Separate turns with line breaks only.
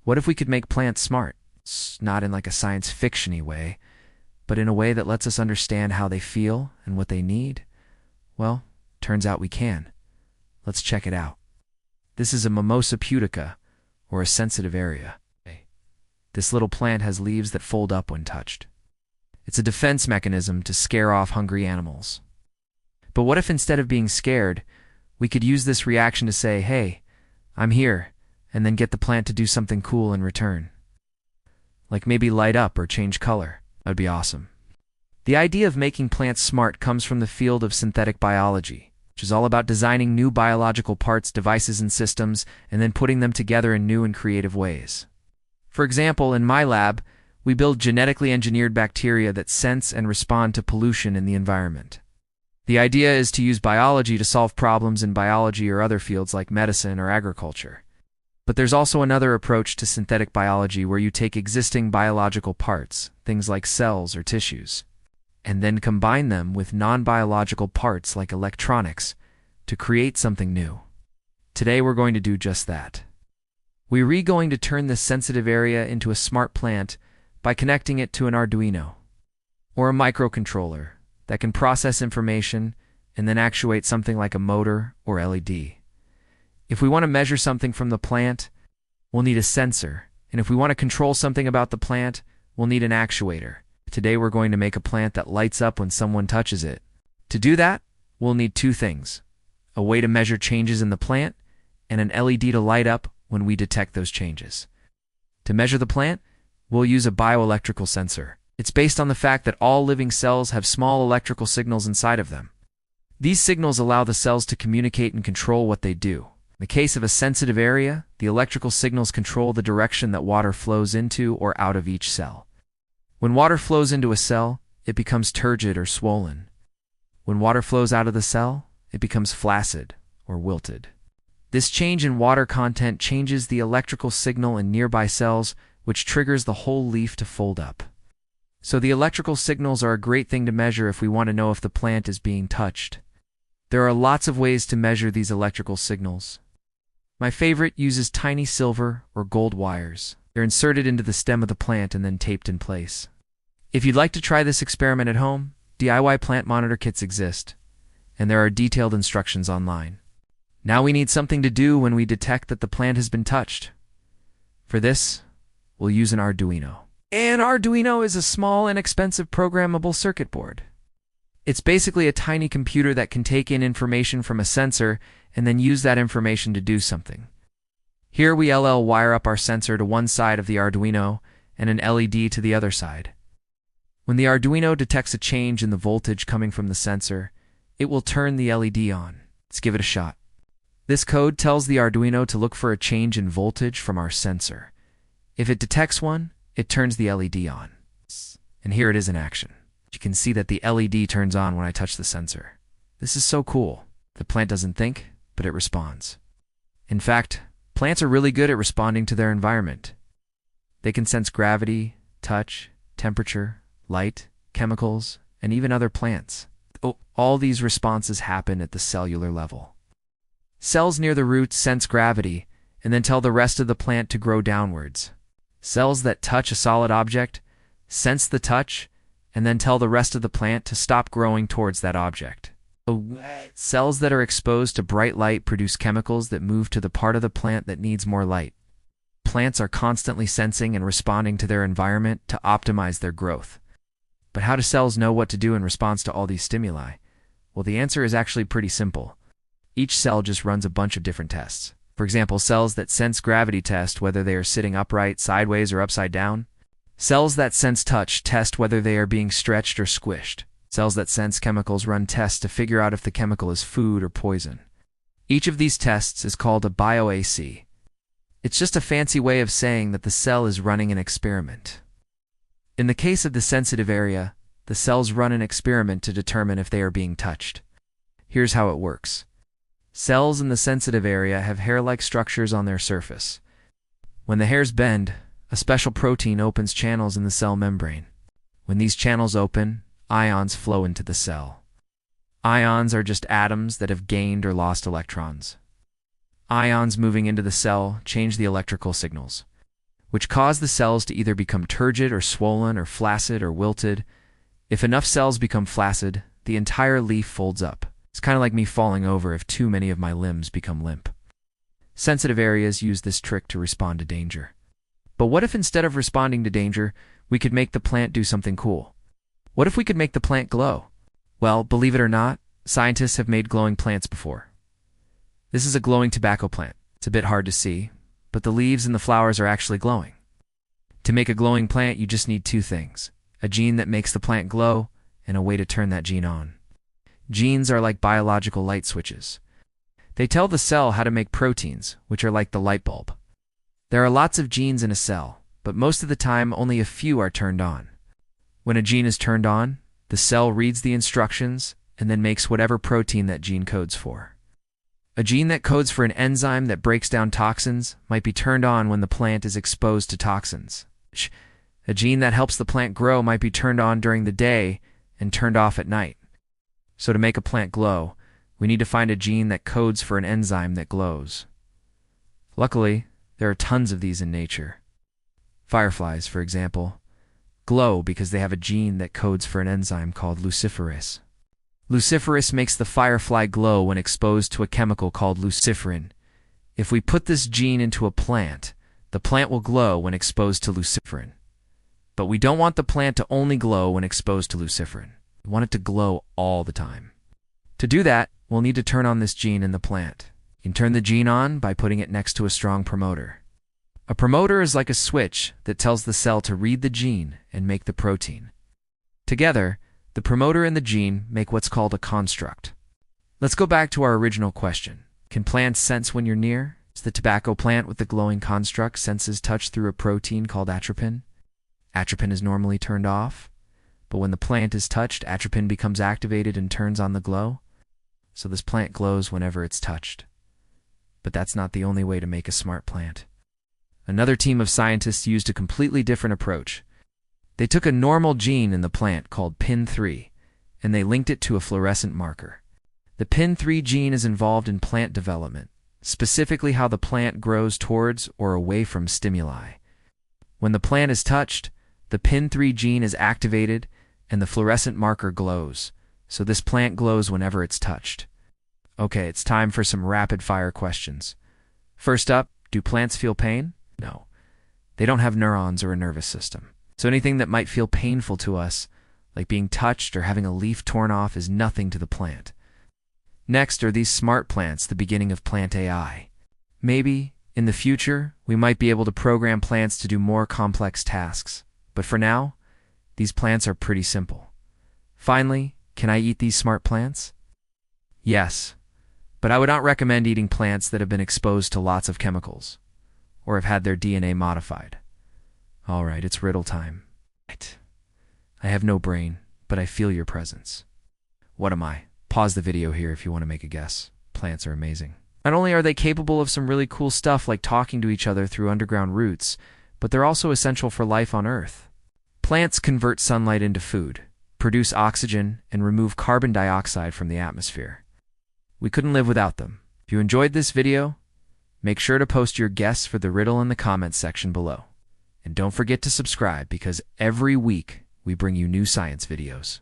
What if we could make plants smart? Not in like a science fiction-y way, but in a way that lets us understand how they feel and what they need? Well, turns out we can. Let's check it out. This is a mimosa pudica, or a sensitive area. This little plant has leaves that fold up when touched. It's a defense mechanism to scare off hungry animals. But what if instead of being scared, we could use this reaction to say, "Hey, I'm here," and then get the plant to do something cool in return? Like maybe light up or change color. That'd be awesome. The idea of making plants smart comes from the field of synthetic biology, which is all about designing new biological parts, devices, and systems, and then putting them together in new and creative ways. For example, in my lab, we build genetically engineered bacteria that sense and respond to pollution in the environment. The idea is to use biology to solve problems in biology or other fields like medicine or agriculture. But there's also another approach to synthetic biology where you take existing biological parts, things like cells or tissues, and then combine them with non-biological parts like electronics to create something new. Today we're going to do just that. We're going to turn this sensitive area into a smart plant by connecting it to an Arduino, or a microcontroller that can process information and then actuate something like a motor or LED. If we want to measure something from the plant, we'll need a sensor, and if we want to control something about the plant, we'll need an actuator. Today we're going to make a plant that lights up when someone touches it. To do that, we'll need two things: a way to measure changes in the plant, and an LED to light up when we detect those changes. To measure the plant, we'll use a bioelectrical sensor. It's based on the fact that all living cells have small electrical signals inside of them. These signals allow the cells to communicate and control what they do. In the case of a sensitive area, the electrical signals control the direction that water flows into or out of each cell. When water flows into a cell, it becomes turgid or swollen. When water flows out of the cell, it becomes flaccid or wilted. This change in water content changes the electrical signal in nearby cells, which triggers the whole leaf to fold up. So the electrical signals are a great thing to measure if we want to know if the plant is being touched. There are lots of ways to measure these electrical signals. My favorite uses tiny silver or gold wires. They're inserted into the stem of the plant and then taped in place. If you'd like to try this experiment at home, DIY plant monitor kits exist, and there are detailed instructions online. Now we need something to do when we detect that the plant has been touched. For this, we'll use an Arduino. An Arduino is a small and expensive programmable circuit board. It's basically a tiny computer that can take in information from a sensor and then use that information to do something. Here we'll wire up our sensor to one side of the Arduino and an LED to the other side. When the Arduino detects a change in the voltage coming from the sensor, it will turn the LED on. Let's give it a shot. This code tells the Arduino to look for a change in voltage from our sensor. If it detects one, it turns the LED on. And here it is in action. You can see that the LED turns on when I touch the sensor. This is so cool. The plant doesn't think, but it responds. In fact, plants are really good at responding to their environment. They can sense gravity, touch, temperature, light, chemicals, and even other plants. All these responses happen at the cellular level. Cells near the roots sense gravity and then tell the rest of the plant to grow downwards. Cells that touch a solid object sense the touch and then tell the rest of the plant to stop growing towards that object. Cells that are exposed to bright light produce chemicals that move to the part of the plant that needs more light. Plants are constantly sensing and responding to their environment to optimize their growth. But how do cells know what to do in response to all these stimuli? Well, the answer is actually pretty simple. Each cell just runs a bunch of different tests. For example, cells that sense gravity test whether they are sitting upright, sideways, or upside down. Cells that sense touch test whether they are being stretched or squished. Cells that sense chemicals run tests to figure out if the chemical is food or poison. Each of these tests is called a bioelectric. It's just a fancy way of saying that the cell is running an experiment. In the case of the sensitive area, the cells run an experiment to determine if they are being touched. Here's how it works. Cells in the sensitive area have hair-like structures on their surface. When the hairs bend, a special protein opens channels in the cell membrane. When these channels open, ions flow into the cell. Ions are just atoms that have gained or lost electrons. Ions moving into the cell change the electrical signals. which cause the cells to either become turgid or swollen or flaccid or wilted. If enough cells become flaccid, the entire leaf folds up. It's kind of like me falling over if too many of my limbs become limp. Sensitive areas use this trick to respond to danger. But what if instead of responding to danger, we could make the plant do something cool? What if we could make the plant glow? Well, believe it or not, scientists have made glowing plants before. This is a glowing tobacco plant. It's a bit hard to see, but the leaves and the flowers are actually glowing. To make a glowing plant, you just need two things: a gene that makes the plant glow and a way to turn that gene on. Genes are like biological light switches. They tell the cell how to make proteins, which are like the light bulb. There are lots of genes in a cell, but most of the time only a few are turned on. When a gene is turned on, the cell reads the instructions and then makes whatever protein that gene codes for. A gene that codes for an enzyme that breaks down toxins might be turned on when the plant is exposed to toxins. A gene that helps the plant grow might be turned on during the day and turned off at night. So to make a plant glow, we need to find a gene that codes for an enzyme that glows. Luckily, there are tons of these in nature. Fireflies, for example, glow because they have a gene that codes for an enzyme called luciferase. Luciferase makes the firefly glow when exposed to a chemical called luciferin. If we put this gene into a plant, the plant will glow when exposed to luciferin. But we don't want the plant to only glow when exposed to luciferin. We want it to glow all the time. To do that, we'll need to turn on this gene in the plant. You can turn the gene on by putting it next to a strong promoter. A promoter is like a switch that tells the cell to read the gene and make the protein. Together, the promoter and the gene make what's called a construct. Let's go back to our original question. Can plants sense when you're near? Is the tobacco plant with the glowing construct senses touch through a protein called atropine? Atropine is normally turned off, but when the plant is touched, atropine becomes activated and turns on the glow. So this plant glows whenever it's touched. But that's not the only way to make a smart plant. Another team of scientists used a completely different approach. They took a normal gene in the plant called PIN3, and they linked it to a fluorescent marker. The PIN3 gene is involved in plant development, specifically how the plant grows towards or away from stimuli. When the plant is touched, the PIN3 gene is activated and the fluorescent marker glows, so this plant glows whenever it's touched. Okay, it's time for some rapid-fire questions. First up, do plants feel pain? No. They don't have neurons or a nervous system. So anything that might feel painful to us, like being touched or having a leaf torn off, is nothing to the plant. Next, are these smart plants the beginning of plant AI? Maybe, in the future, we might be able to program plants to do more complex tasks. But for now, these plants are pretty simple. Finally, can I eat these smart plants? Yes, but I would not recommend eating plants that have been exposed to lots of chemicals or have had their DNA modified. All right, it's riddle time. I have no brain, but I feel your presence. What am I? Pause the video here if you want to make a guess. Plants are amazing. Not only are they capable of some really cool stuff like talking to each other through underground roots, but they're also essential for life on Earth. Plants convert sunlight into food, produce oxygen, and remove carbon dioxide from the atmosphere. We couldn't live without them. If you enjoyed this video, make sure to post your guess for the riddle in the comments section below. And don't forget to subscribe because every week we bring you new science videos.